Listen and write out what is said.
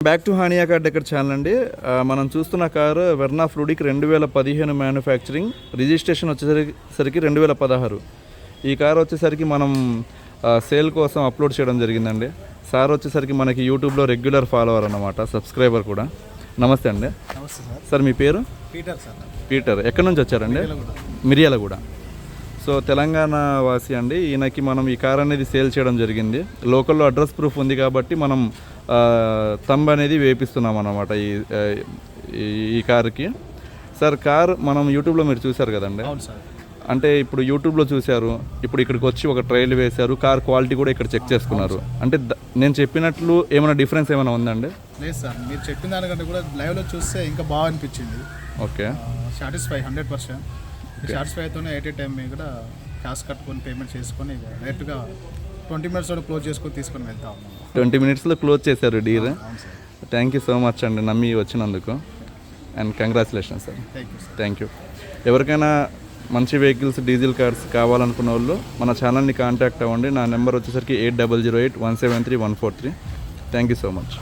Back to Hania car decor channel అండి. మనం చూస్తున్న car Verna fluidic 2015 manufacturing, registration వచ్చేసరికి 2016. ఈ కారు వచ్చేసరికి మనం సేల్ కోసం అప్లోడ్ చేయడం జరిగిందండి. సార్ వచ్చేసరికి మనకి యూట్యూబ్లో రెగ్యులర్ ఫాలోవర్ అన్నమాట, సబ్స్క్రైబర్ కూడా. నమస్తే అండి. నమస్తే సార్. సార్ మీ పేరు? Peter sir. పీటర్. ఎక్కడి నుంచి వచ్చారండి? మిర్యాలగూడ. సో తెలంగాణ వాసి అండి. ఈయనకి మనం ఈ కార్ అనేది సేల్ చేయడం జరిగింది. లోకల్లో అడ్రస్ ప్రూఫ్ ఉంది కాబట్టి మనం తంబ్ అనేది వేపిస్తున్నాం అన్నమాట ఈ కార్కి. సార్ కార్ మనం యూట్యూబ్లో మీరు చూశారు కదండి. అవును సార్. అంటే ఇప్పుడు యూట్యూబ్లో చూశారు, ఇప్పుడు ఇక్కడికి వచ్చి ఒక ట్రయల్ వేశారు, కార్ క్వాలిటీ కూడా ఇక్కడ చెక్ చేసుకున్నారు. అంటే నేను చెప్పినట్లు ఏమైనా డిఫరెన్స్ ఏమైనా ఉందండి? లేదు సార్, మీరు చెప్పిన దానికంటే కూడా లైవ్లో చూస్తే ఇంకా బాగా అనిపించింది. Okay, satisfy 100%. సాటిస్ఫై అయితేనే ఎట్ ఏ టైం మీరు కూడా క్యాష్ కట్టుకొని పేమెంట్ చేసుకొని డైరెక్ట్గా 20 minutesలో క్లోజ్ చేసుకొని తీసుకొని వెళ్తా ఉన్నాం. 20 minutesలో క్లోజ్ చేశారు డీల్. అవును sir. Thank you so much అండి, నమ్మి వచ్చినందుకు. And congratulations sir. Thank you sir. Thank you. ఎవరికైనా మంచి వెహికల్స్, డీజిల్ కార్స్ కావాలనుకున్న వాళ్ళు మన ఛానల్ని కాంటాక్ట్ అవ్వండి. నా నెంబర్ వచ్చేసరికి 8008 173 143. Thank you so much.